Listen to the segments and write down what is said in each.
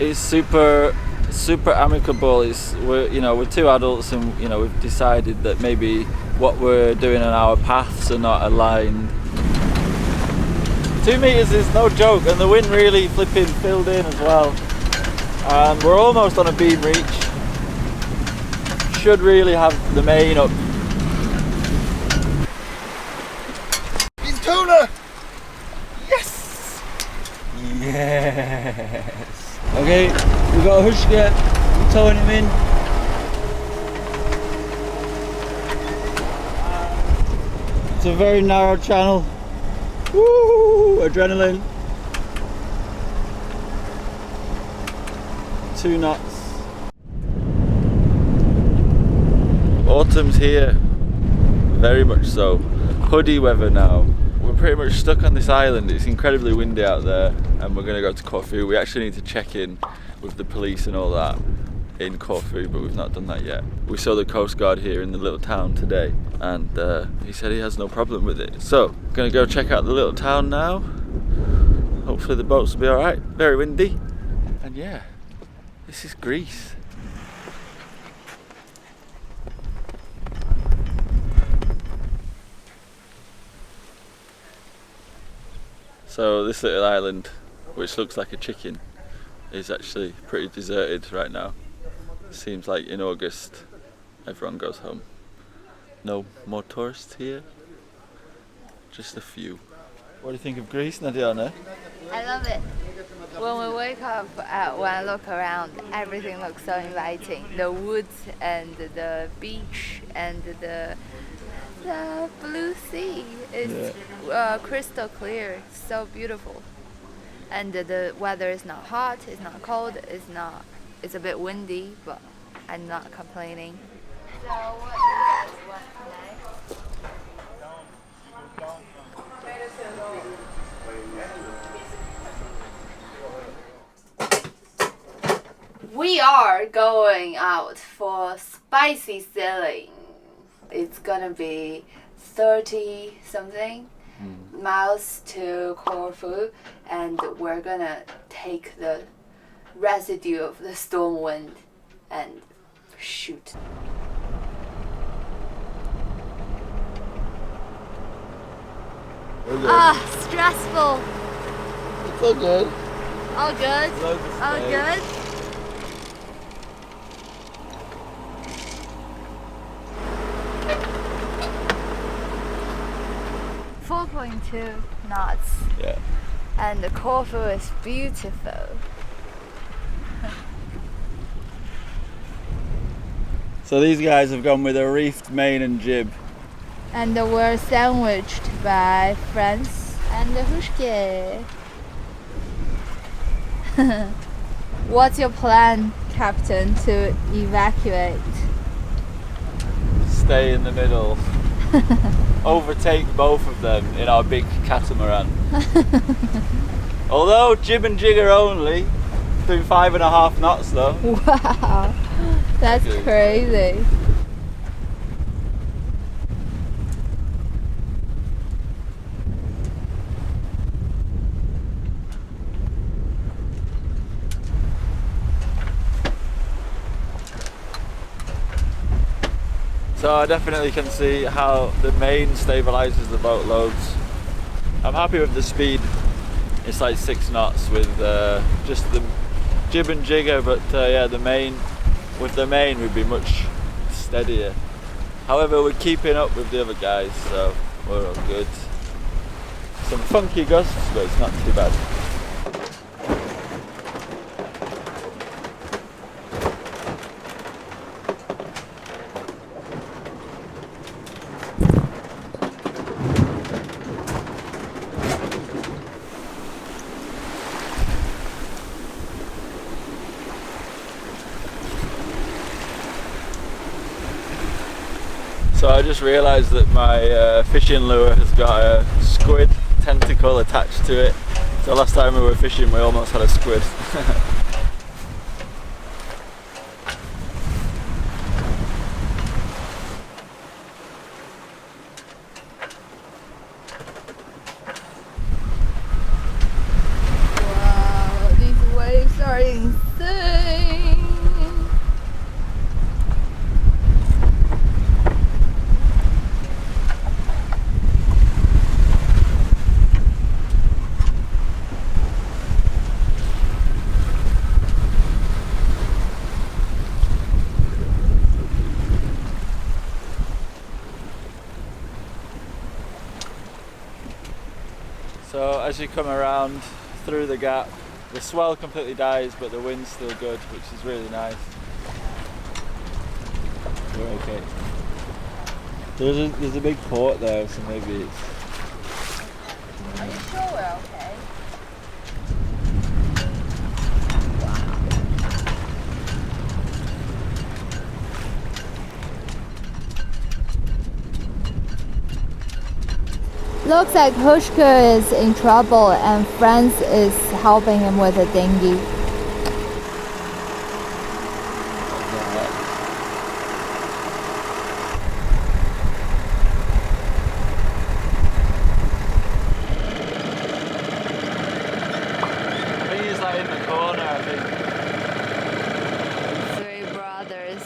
it's super amicable. We're two adults, and we've decided that maybe what we're doing on our paths are not aligned. 2 meters is no joke, and the wind really flipping filled in as well. And we're almost on a beam reach. Should really have the main up. It's tuna! Yes! Yes! Okay, we got a hushka. I'm towing him in. It's a very narrow channel. Woo! Adrenaline. 2 knots. Autumn's here, very much so. Hoodie weather now. We're pretty much stuck on this island. It's incredibly windy out there, and we're going to go to Corfu. We actually need to check in with the police and all that in Corfu, but we've not done that yet. We saw the Coast Guard here in the little town today, and he said he has no problem with it. So, going to go check out the little town now. Hopefully the boats will be alright. Very windy. And yeah, this is Greece. So this little island, which looks like a chicken, is actually pretty deserted right now. Seems like in August everyone goes home. No more tourists here, just a few. What do you think of Greece, Nadiana? I love it. When we wake up, when I look around, everything looks so inviting. The woods and the beach and the blue sea is crystal clear, so beautiful. And the weather is not hot, it's not cold, it's a bit windy, but I'm not complaining. So what do you guys want tonight? We are going out for spicy sailing. It's gonna be 30 something miles to Corfu, and we're gonna take the residue of the storm wind and shoot. Stressful. It's all good. All good. All good. 4.2 knots. Yeah. And the Corfu is beautiful. So these guys have gone with a reefed main and jib. And we're sandwiched by friends and the hushke. What's your plan, Captain, to evacuate? Stay in the middle. Overtake both of them in our big catamaran. Although jib and jigger only, doing 5.5 knots though. Wow, that's crazy. So I definitely can see how the main stabilizes the boat loads. I'm happy with the speed. It's like 6 knots with just the jib and jigger, but yeah, with the main we'd be much steadier. However, we're keeping up with the other guys, so we're all good. Some funky gusts, but it's not too bad. So I just realised that my fishing lure has got a squid tentacle attached to it. So last time we were fishing we almost had a squid. Wow, these waves are insane. as you come around through the gap. The swell completely dies, but the wind's still good, which is really nice. We're okay. There's a big port there, so maybe it's... Are you sure we're okay? Looks like Hushka is in trouble and Franz is helping him with a dinghy. I think he's like in the corner, I think. Three brothers.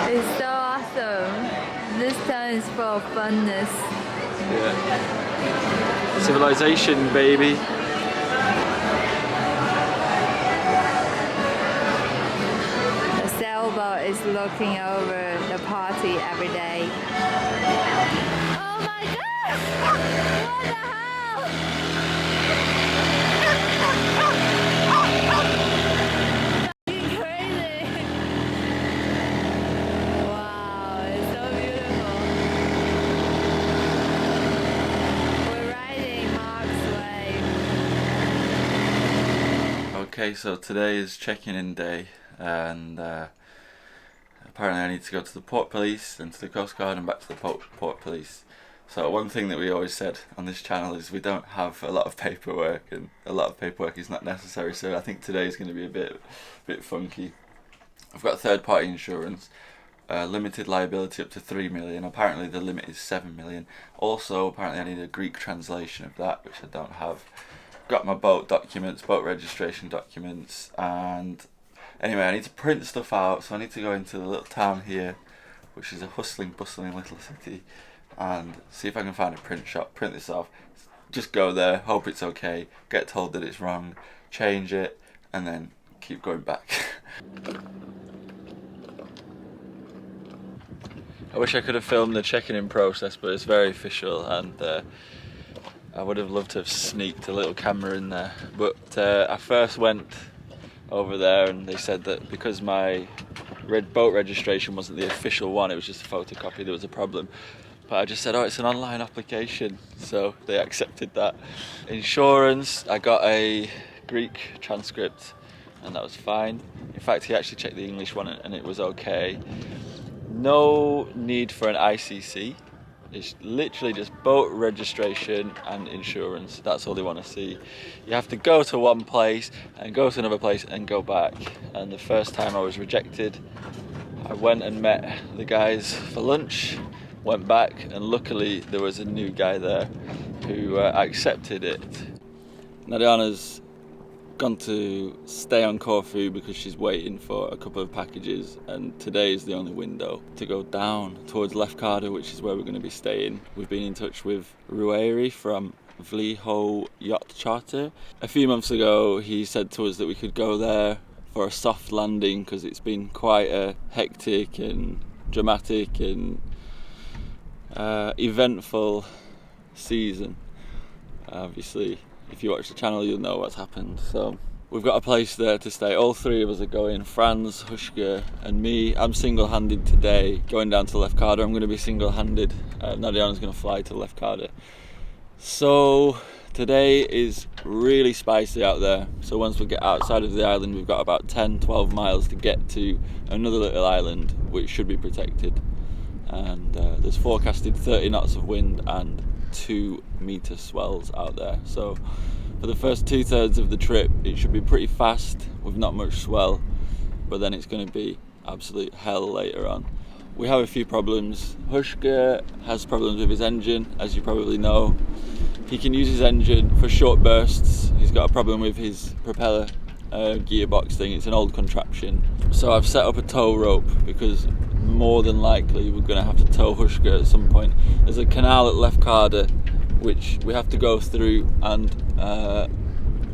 It's so awesome. This town is full of funness. Yeah. Civilization, baby. The sailboat is looking over the party every day. Oh my god! What the hell? Fucking crazy! Wow, it's so beautiful. We're riding Mark's wave. Okay, so today is checking in day, and apparently I need to go to the port police, then to the Coast Guard, and back to the port police. So one thing that we always said on this channel is we don't have a lot of paperwork, and a lot of paperwork is not necessary. So I think today is going to be a bit funky. I've got third-party insurance, limited liability up to 3 million. Apparently the limit is 7 million. Also, apparently I need a Greek translation of that, which I don't have. Got my boat documents, boat registration documents, and anyway, I need to print stuff out. So I need to go into the little town here, which is a hustling, bustling little city, and see if I can find a print shop, print this off, just go there, hope it's okay, get told that it's wrong, change it, and then keep going back. I wish I could have filmed the checking in process, but it's very official, and I would have loved to have sneaked a little camera in there. But I first went over there and they said that because my boat registration wasn't the official one, it was just a photocopy, there was a problem. But I just said, oh, it's an online application, so they accepted that. Insurance, I got a Greek transcript and that was fine. In fact, he actually checked the English one and it was okay. No need for an ICC. It's literally just boat registration and insurance. That's all they want to see. You have to go to one place and go to another place and go back. And the first time I was rejected, I went and met the guys for lunch, went back, and luckily there was a new guy there who accepted it. Nadiana's gone to stay on Corfu because she's waiting for a couple of packages, and today is the only window to go down towards Lefkada, which is where we're going to be staying. We've been in touch with Rueri from Vliho Yacht Charter. A few months ago he said to us that we could go there for a soft landing because it's been quite a hectic and dramatic and eventful season. Obviously, if you watch the channel, you'll know what's happened. So we've got a place there to stay. All three of us are going, Franz, Hushka and me. I'm single-handed today, going down to Lefkada. I'm going to be single-handed. Nadiana's going to fly to Lefkada. So today is really spicy out there. So once we get outside of the island, we've got about 10-12 miles to get to another little island which should be protected. And there's forecasted 30 knots of wind and 2-meter swells out there. So for the first 2/3 of the trip it should be pretty fast with not much swell, but then it's going to be absolute hell later on. We have a few problems. Hushka has problems with his engine, as you probably know. He can use his engine for short bursts. He's got a problem with his propeller gearbox thing. It's an old contraption. So I've set up a tow rope because more than likely we're going to have to tow Hushka at some point. There's a canal at Lefkada which we have to go through, and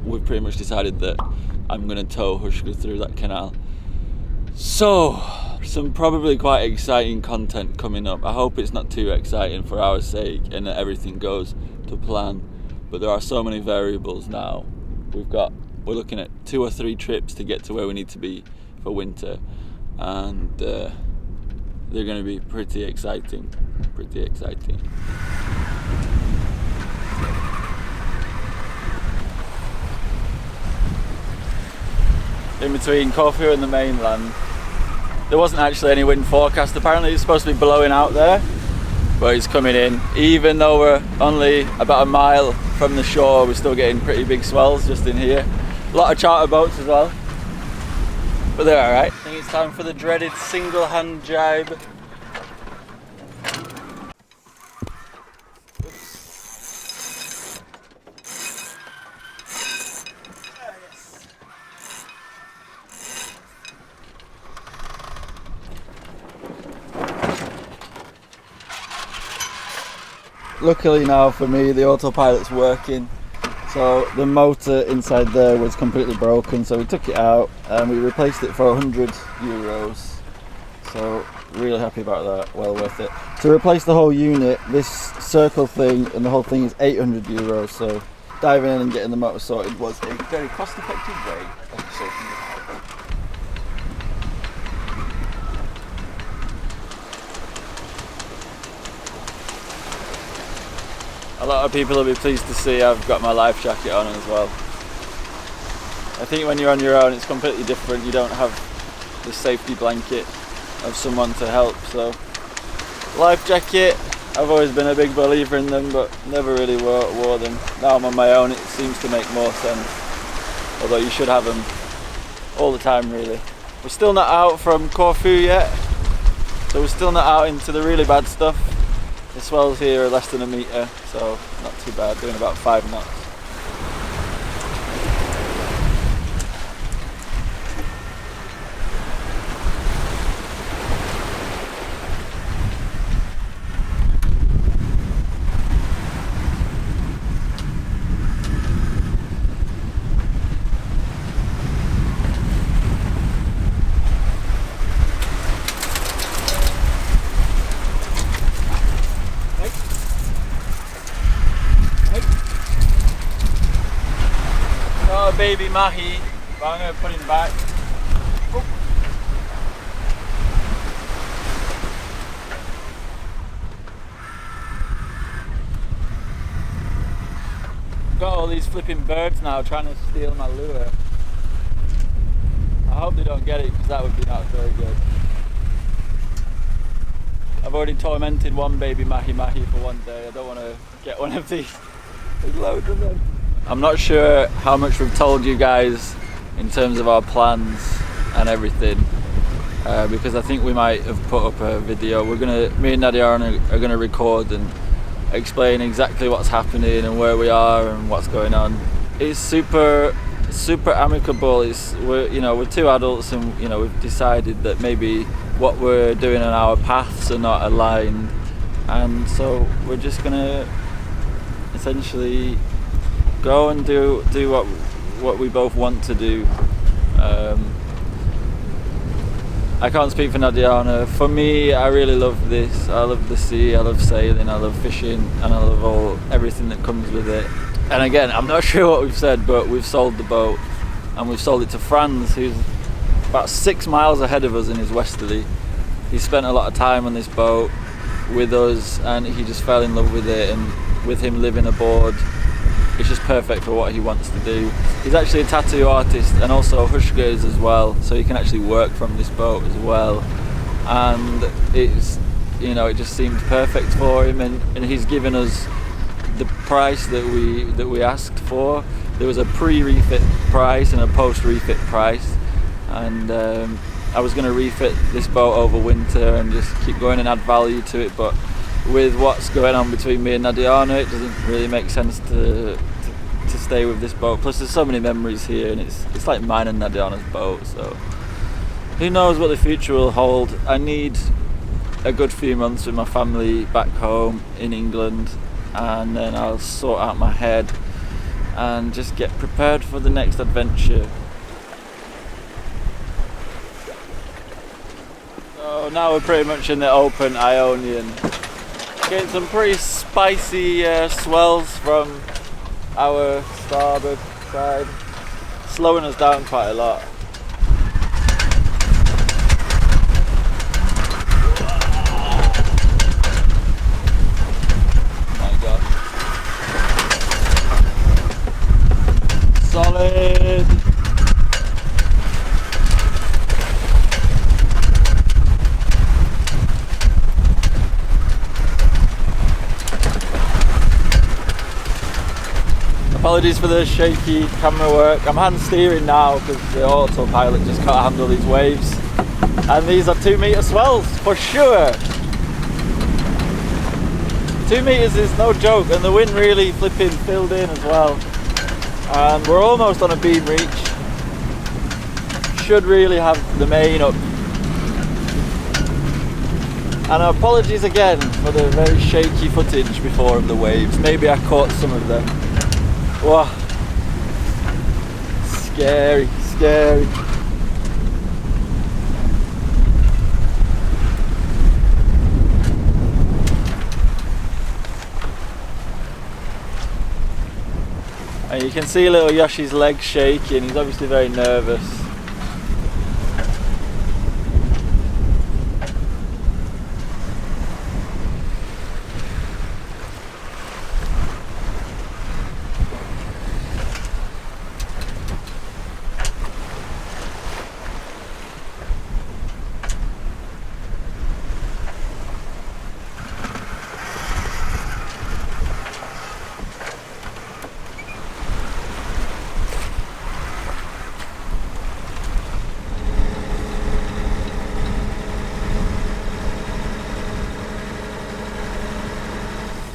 we've pretty much decided that I'm going to tow Hushka through that canal. So, some probably quite exciting content coming up. I hope it's not too exciting for our sake and that everything goes to plan. But there are so many variables now. We're looking at 2 or 3 trips to get to where we need to be for winter, and they're going to be pretty exciting. In between Corfu and the mainland, there wasn't actually any wind forecast. Apparently it's supposed to be blowing out there, but it's coming in. Even though we're only about a mile from the shore, we're still getting pretty big swells just in here. A lot of charter boats as well, but they're alright. I think it's time for the dreaded single hand jibe. Luckily now for me, the autopilot's working. So the motor inside there was completely broken, so we took it out and we replaced it for €100. So really happy about that, well worth it. To replace the whole unit, this circle thing and the whole thing is €800. So diving in and getting the motor sorted was a very cost-effective way of sorting it out. A lot of people will be pleased to see I've got my life jacket on as well. I think when you're on your own it's completely different. You don't have the safety blanket of someone to help. So life jacket, I've always been a big believer in them, but never really wore them. Now I'm on my own, it seems to make more sense. Although you should have them all the time really. We're still not out from Corfu yet, so we're still not out into the really bad stuff. The swells here are less than a metre, so not too bad, doing about 5 knots. Baby mahi, but I'm going to put him back. Oh. Got all these flipping birds now trying to steal my lure. I hope they don't get it because that would be not very good. I've already tormented one baby mahi for one day. I don't want to get one of these. There's loads of them. I'm not sure how much we've told you guys in terms of our plans and everything, because I think we might have put up a video. Me and Nadia are gonna record and explain exactly what's happening and where we are and what's going on. It's super amicable. We're 2 adults, and we've decided that maybe what we're doing on our paths are not aligned, and so we're just gonna essentially go and do what we both want to do. I can't speak for Nadiana. For me, I really love this. I love the sea, I love sailing, I love fishing, and I love everything that comes with it. And again, I'm not sure what we've said, but we've sold the boat, and we've sold it to Franz, who's about 6 miles ahead of us in his westerly. He spent a lot of time on this boat with us, and he just fell in love with it, and with him living aboard, it's just perfect for what he wants to do. He's actually a tattoo artist and also hushgers as well, so he can actually work from this boat as well. And it just seemed perfect for him, and he's given us the price that we asked for. There was a pre-refit price and a post-refit price, and I was going to refit this boat over winter and just keep going and add value to it, but with what's going on between me and Nadiana, it doesn't really make sense to stay with this boat. Plus there's so many memories here, and it's like mine and Nadiana's boat, so who knows what the future will hold. I need a good few months with my family back home in England, and then I'll sort out my head and just get prepared for the next adventure. So now we're pretty much in the open Ionian. Getting some pretty spicy swells from our starboard side, slowing us down quite a lot. My God. Solid. Apologies for the shaky camera work. I'm hand steering now because the autopilot just can't handle these waves. And these are 2 metre swells for sure. 2 metres is no joke, and the wind really flipping filled in as well. And we're almost on a beam reach. Should really have the main up. And apologies again for the very shaky footage before of the waves. Maybe I caught some of them. Wow, scary, scary. And you can see little Yoshi's legs shaking, he's obviously very nervous.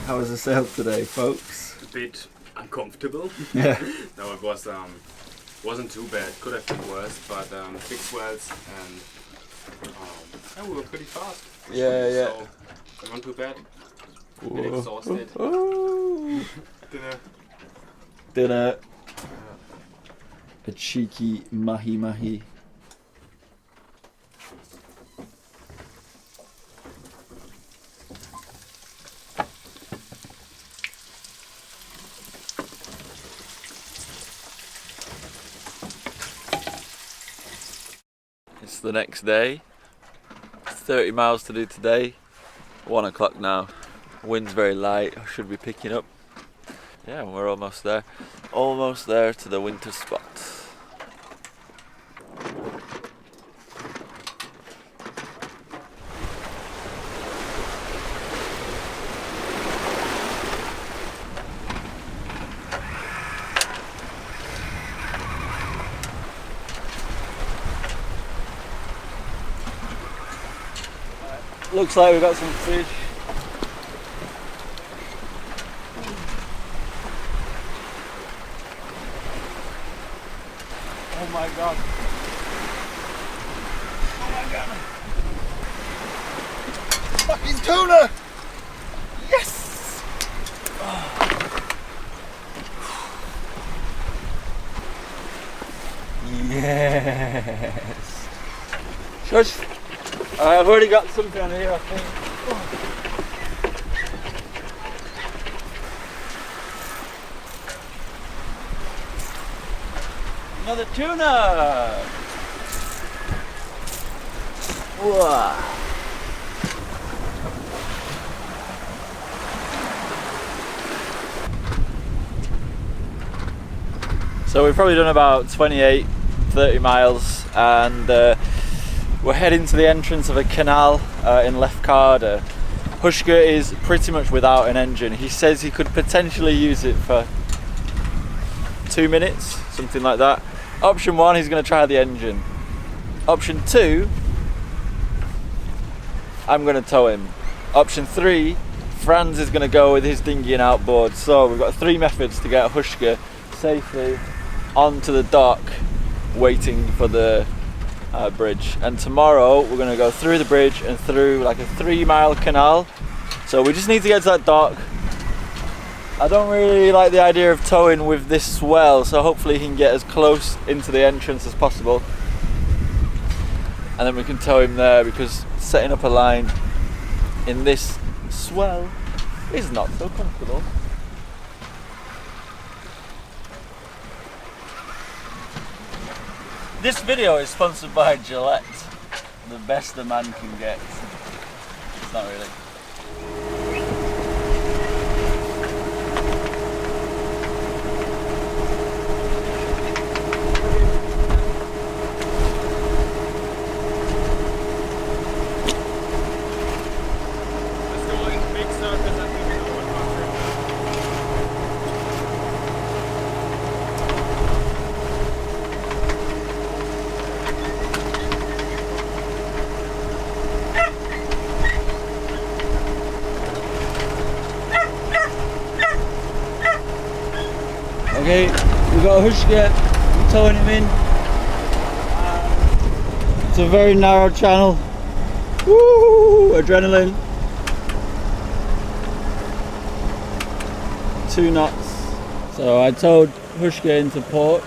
How was the sail today, folks? A bit uncomfortable. Yeah. No, it wasn't too bad. Could have been worse, but big swells and yeah, we were pretty fast. Yeah, yeah. So it wasn't too bad. A bit exhausted. Dinner. A cheeky mahi mahi. It's the next day. 30 miles to do today. 1 o'clock now. Wind's very light. I should be picking up. Yeah, we're almost there. Almost there to the winter spot. Looks like we've got some fish. Oh my God. Oh my God. Fucking tuna! Yes! Yes! Shush! I've already got something on here, I think. Another tuna! Wow. So we've probably done about 28, 30 miles, and we're heading to the entrance of a canal in Lefkada. Hushka is pretty much without an engine. He says he could potentially use it for 2 minutes, something like that. Option 1, he's going to try the engine. Option 2, I'm going to tow him. Option 3, Franz is going to go with his dinghy and outboard. So we've got 3 methods to get Hushka safely onto the dock, waiting for the bridge. And tomorrow we're going to go through the bridge and through like a 3-mile canal. So we just need to get to that dock. I don't really like the idea of towing with this swell, so hopefully he can get as close into the entrance as possible. and then we can tow him there, because setting up a line in this swell is not so comfortable. This video is sponsored by Gillette, the best a man can get. It's not really. Let's go in big circles and we can go one Okay, we got Hushka, we're towing him in. It's a very narrow channel. Woo! Adrenaline. 2 knots. So I towed Hushka into port.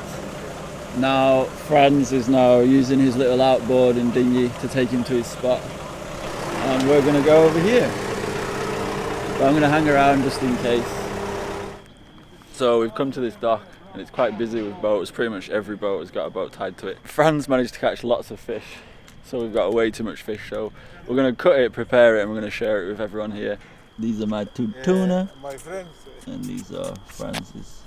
Now Franz is now using his little outboard and dinghy to take him to his spot. And we're gonna go over here. But I'm gonna hang around just in case. So we've come to this dock and it's quite busy with boats. Pretty much every boat has got a boat tied to it. Franz managed to catch lots of fish, so we've got way too much fish. So we're going to cut it, prepare it, and we're going to share it with everyone here. These are my 2 tuna, my friends. and these are Franz's.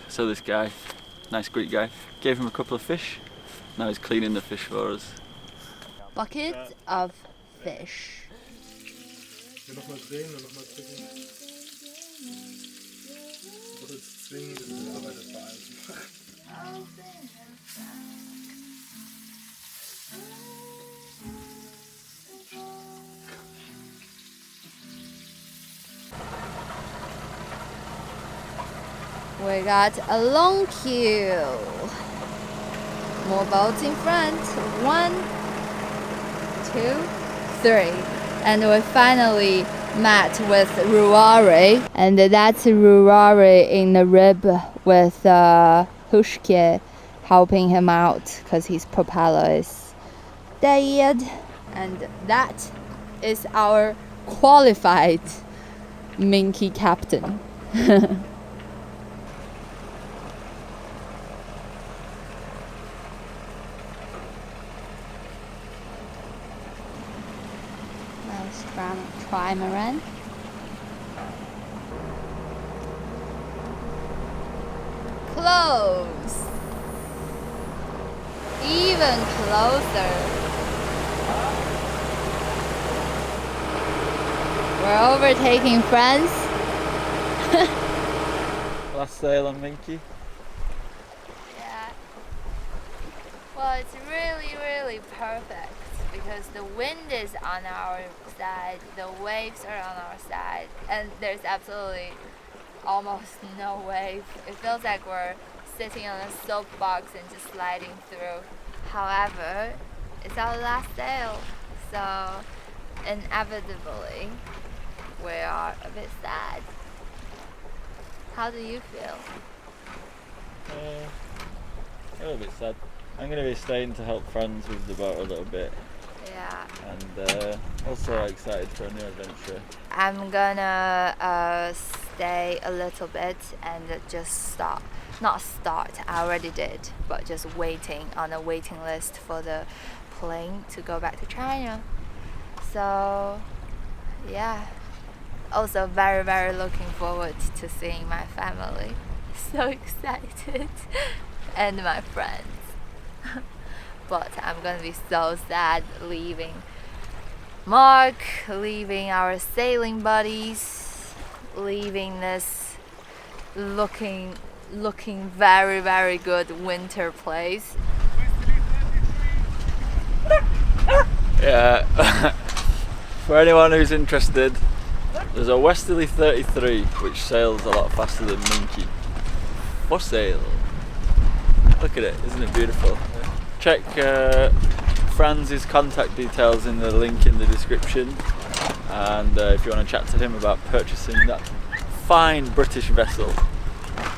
So this guy, nice Greek guy, gave him a couple of fish. Now he's cleaning the fish for us. Bucket of fish. Nochmal drehen und nochmal drücken. Oder zwingen, das ist aber das behalten. We got a long queue. More boats in front. 1, 2, 3. And we finally met with Ruari. And that's Ruari in the rib with Hushke helping him out because his propeller is dead. And that is our qualified Minky captain. Trimaran. Close. Even closer. We're overtaking France. Last sail on Minky. Yeah. Well, it's really perfect because the wind is on our side, the waves are on our side, and there's absolutely almost no wave. It feels like we're sitting on a soapbox and just sliding through. However, it's our last sail, so inevitably we are a bit sad. How do you feel? A little bit sad. I'm going to be staying to help Franz with the boat a little bit. Yeah. And also excited for a new adventure. I'm gonna stay a little bit and just not start, I already did, but just waiting on a waiting list for the plane to go back to China. So yeah, also very looking forward to seeing my family. So excited. And my friends. But I'm gonna be so sad leaving Mark, leaving our sailing buddies, leaving this looking very good winter place. Yeah. For anyone who's interested, there's a westerly 33 which sails a lot faster than Minky. For sale. Look at it, isn't it beautiful? Check Franz's contact details in the link in the description, and if you want to chat to him about purchasing that fine British vessel,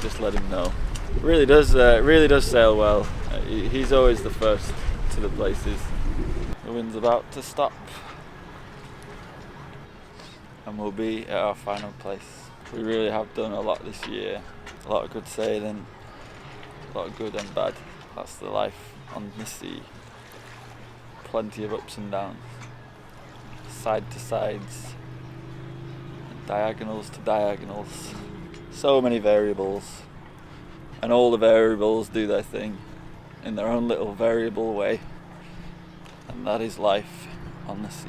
just let him know. Really does sail well. He's always the first to the places. The wind's about to stop, and we'll be at our final place. We really have done a lot this year. A lot of good sailing, a lot of good and bad. That's the life on the sea. Plenty of ups and downs, side to sides, and diagonals to diagonals. So many variables, and all the variables do their thing in their own little variable way, and that is life on the sea.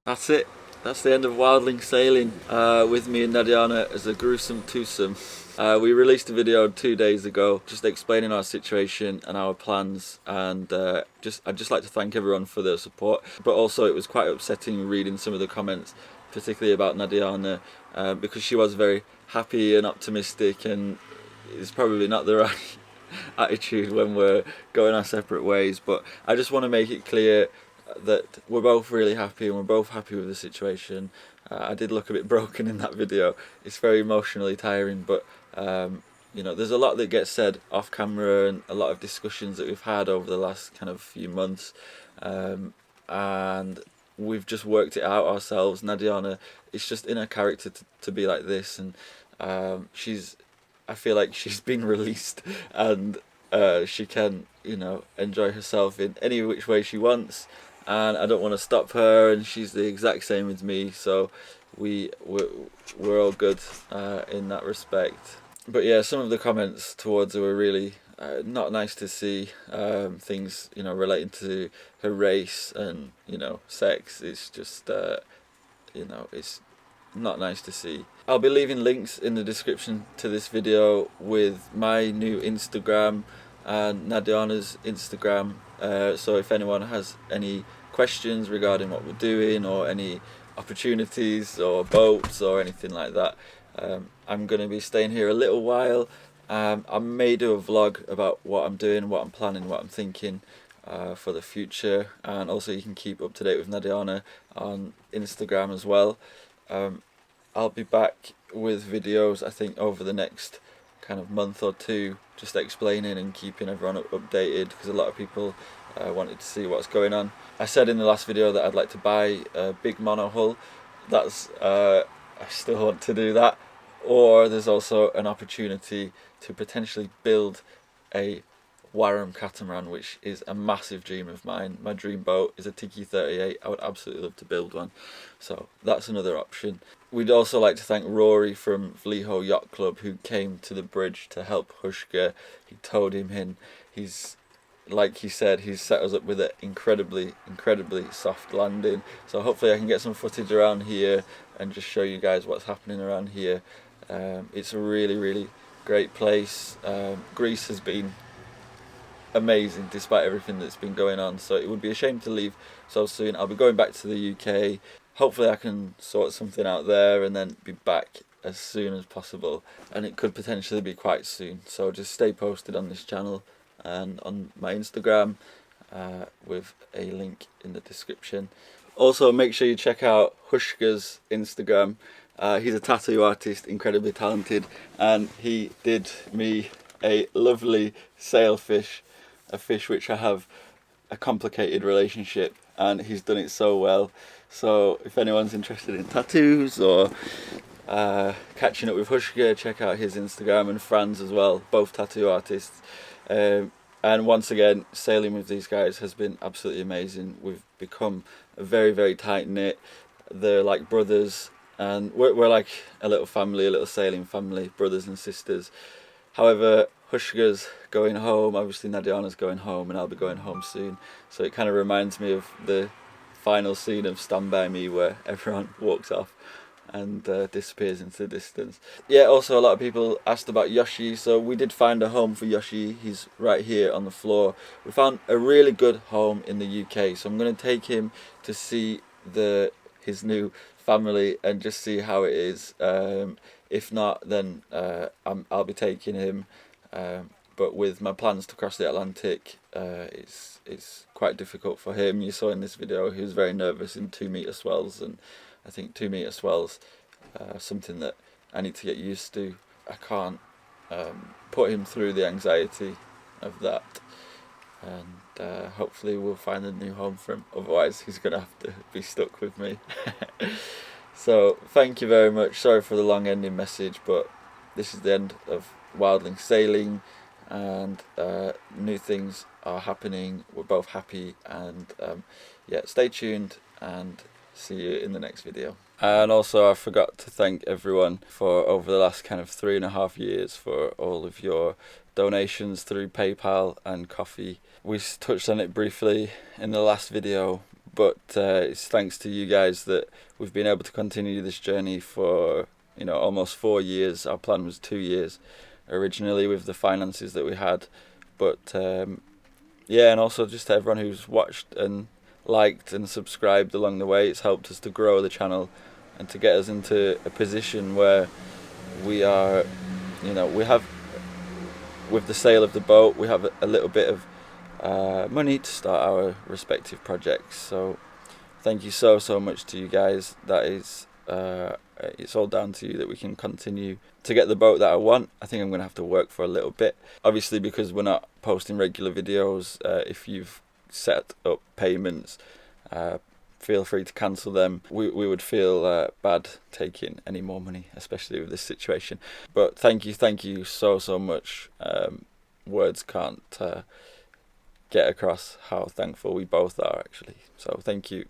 That's it. That's the end of Wildling sailing with me and Nadiana as a gruesome twosome. We released a video 2 days ago just explaining our situation and our plans, and I'd just like to thank everyone for their support, but also it was quite upsetting reading some of the comments, particularly about Nadiana, because she was very happy and optimistic, and it's probably not the right attitude when we're going our separate ways. But I just want to make it clear that we're both really happy, and we're both happy with the situation. I did look a bit broken in that video. It's very emotionally tiring, but you know, there's a lot that gets said off camera, and a lot of discussions that we've had over the last kind of few months, and we've just worked it out ourselves. Nadiana, it's just in her character to be like this, and I feel like she's been released, and she can, you know, enjoy herself in any which way she wants, and I don't want to stop her, and she's the exact same as me, so we're all good in that respect. But yeah, some of the comments towards her were really not nice to see. Things, you know, relating to her race and, you know, sex. It's just you know, it's not nice to see. I'll be leaving links in the description to this video with my new Instagram and Nadiana's Instagram, so if anyone has any questions regarding what we're doing, or any opportunities or boats or anything like that, I'm going to be staying here a little while. I may do a vlog about what I'm doing, what I'm planning, what I'm thinking for the future, and also you can keep up to date with Nadiana on Instagram as well. I'll be back with videos, I think, over the next kind of month or two, just explaining and keeping everyone updated, because a lot of people wanted to see what's going on. I said in the last video that I'd like to buy a big mono hull. That's I still want to do that, or there's also an opportunity to potentially build a Warham catamaran, which is a massive dream of mine. My dream boat is a Tiki 38. I would absolutely love to build one, so that's another option. We'd also like to thank Rory from Vliho Yacht Club, who came to the bridge to help Hushka. He towed him in. He's, like he said, he's set us up with an incredibly soft landing, so hopefully I can get some footage around here and just show you guys what's happening around here. It's a really great place. Greece has been amazing despite everything that's been going on, so it would be a shame to leave so soon. I'll be going back to the UK. Hopefully I can sort something out there and then be back as soon as possible, and it could potentially be quite soon, so just stay posted on this channel and on my Instagram, with a link in the description. Also, make sure you check out Hushka's Instagram. He's a tattoo artist, incredibly talented, and he did me a lovely sailfish, a fish which I have a complicated relationship, and he's done it so well. So if anyone's interested in tattoos or catching up with Hushka, check out his Instagram, and Franz as well, both tattoo artists. And once again, sailing with these guys has been absolutely amazing. We've become a very tight knit. They're like brothers, and we're like a little family, a little sailing family, brothers and sisters. However, Hushka's going home, obviously Nadiana's going home, and I'll be going home soon. So it kind of reminds me of the final scene of Stand By Me, where everyone walks off and disappears into the distance. Yeah, also a lot of people asked about Yoshi, so we did find a home for Yoshi. He's right here on the floor. We found a really good home in the UK, so I'm going to take him to see his new family and just see how it is. If not, then I'll be taking him but with my plans to cross the Atlantic, it's quite difficult for him. You saw in this video he was very nervous in 2-meter swells, and I think 2-meter swells are something that I need to get used to. I can't put him through the anxiety of that, and hopefully we'll find a new home for him, otherwise he's going to have to be stuck with me. So thank you very much. Sorry for the long ending message, but this is the end of Wildling sailing, and new things are happening. We're both happy, and yeah, stay tuned and see you in the next video. And also, I forgot to thank everyone for over the last kind of 3.5 years for all of your donations through PayPal and coffee. We touched on it briefly in the last video, but it's thanks to you guys that we've been able to continue this journey for, you know, almost 4 years. Our plan was 2 years originally with the finances that we had, but yeah, and also just to everyone who's watched and liked and subscribed along the way. It's helped us to grow the channel and to get us into a position where we are, you know, we have, with the sale of the boat, we have a little bit of money to start our respective projects. So thank you so much to you guys. That is it's all down to you that we can continue to get the boat that I want. I think I'm going to have to work for a little bit, obviously, because we're not posting regular videos. If you've set up payments, feel free to cancel them. We would feel bad taking any more money, especially with this situation. But thank you so much. Words can't get across how thankful we both are, actually. So thank you.